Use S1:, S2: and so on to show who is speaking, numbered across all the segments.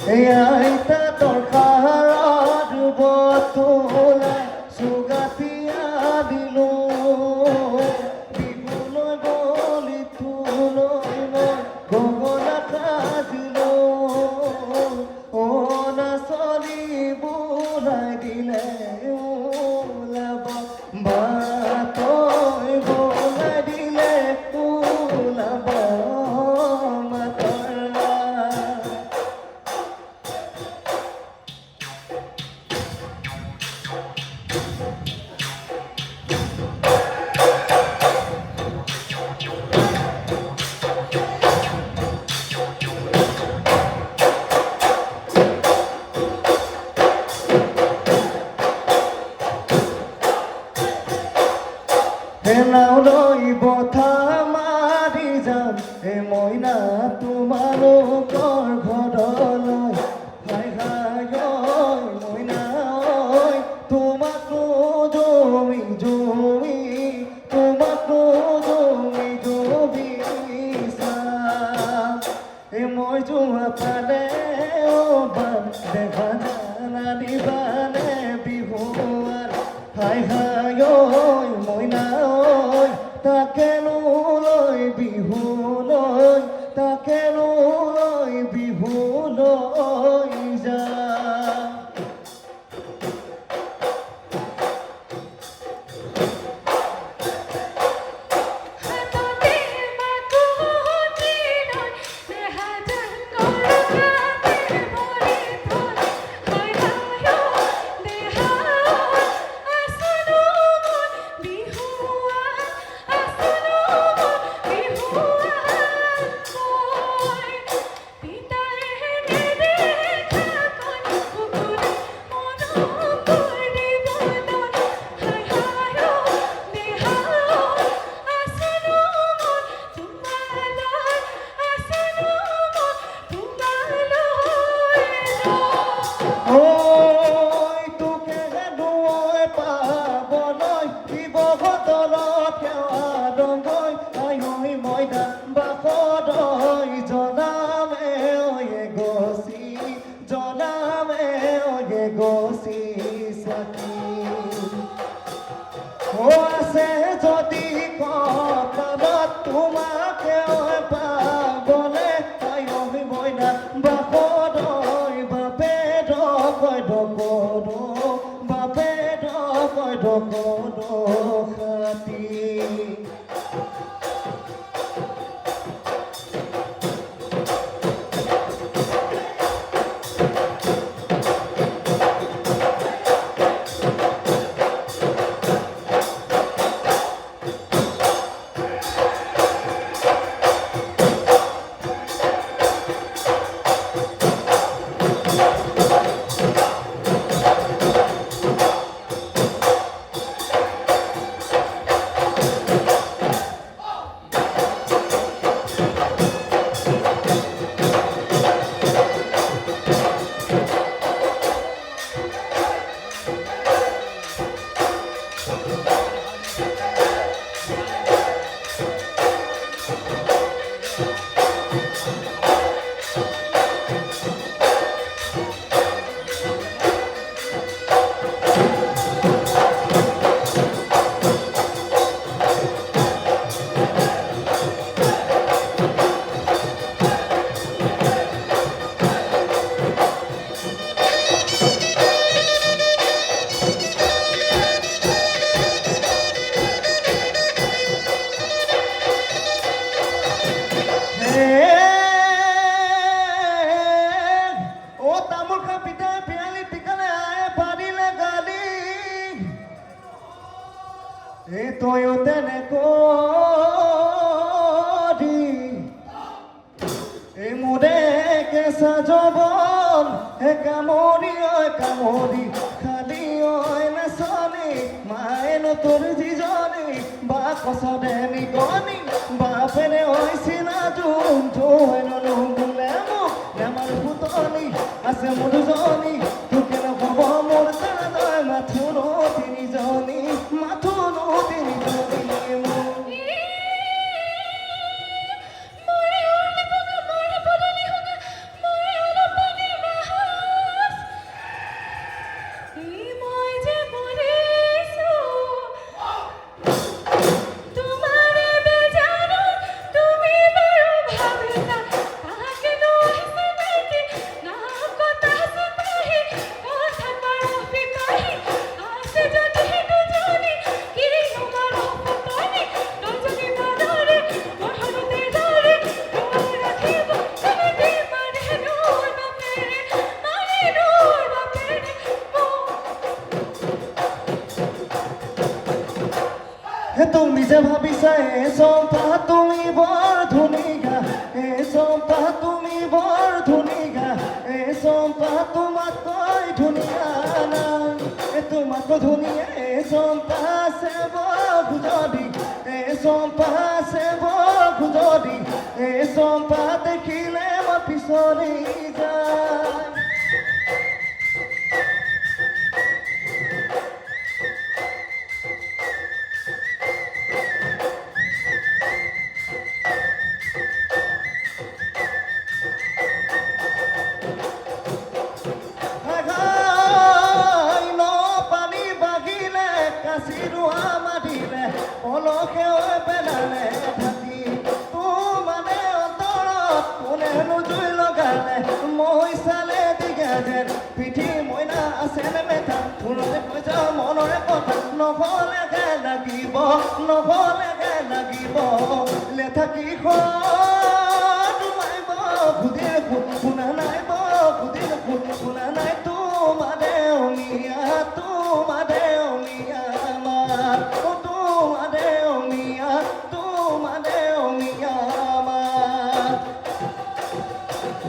S1: আইতা তোর খারার বতলা সুগাতিয়া দিল বিগুলই বলি তুলই মই গগনা কাজিল ও না চলি বুলাই দিলে ওলাব বাতই বলাই দিলে ওলাব নাও লই বথা মারি যাম মইনা তোমালোকৰ ঘৰলৈ হাই হাই মইনা তোমাকো জমি জমি তোমাকো জমি জমি চাম মই যোৱা পালে বান দেখা জানা দিবানে বিহুৱাৰ হাই হাই মইনা তাকে লৈ বিহুলৈ তাকে লৈ বিহুলৈ যা আছে যদি কপালত তোমাকে পাবলে আমি মইনা বাপদৈ বাপে ডকৈ ডকদ বাপে ডকৈ ডকদ খাতি তয়ো তেনে কৰি মোৰে কেঁচা যৌৱন কামৰি কামৰি খালি নাচনি মায়েনো তোৰ যিজনী বা কচৰে নিগনি বাপেৰে হৈছিলা যোন হেনো নুবুলে মোক নেমাৰ পুতনি আছে মোৰ দুজনী তোকে নক'ব মোৰ তালৈ মাথো তিনিজনী মাথো তিনিজনী মোৰ তুমি যে ভাবিছা চম্পা তুমি বৰ ধুনীয়া চম্পা তুমি বৰ ধুনীয়া চম্পা তোমাতকৈ ধুনীয়া নাই তোমাতকৈ ধুনীয়া চম্পা চেব গুজৰি চম্পা চেব গুজৰি চম্পা দেখিলে মই পিছলি যায় চিৰুৱা মাতিলে পলসে পেলালে থাকি মানে অন্তৰত কোনেনো জুই লগালে মই চালে দিগে যেন পিঠি মইনা আছে নে মেথা ফুলতে কৈছা মনৰে কথা নহ'লেগে লাগিব লেঠা কি তোমাইব খুদিৰ শুনা নাই খুদিৰ শুনা নাই তোমাৰ দেউনীয়া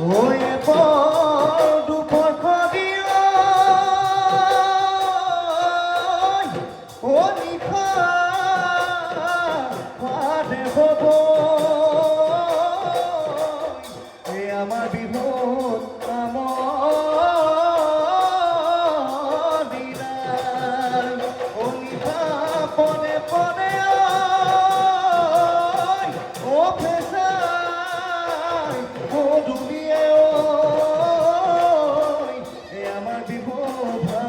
S1: Oi, do porco-dio, Onika, Pade Bobo, Amar Bihut, Amor, Dina, Onika, Pone, O Pesa, O Dunia. Amar Bihut.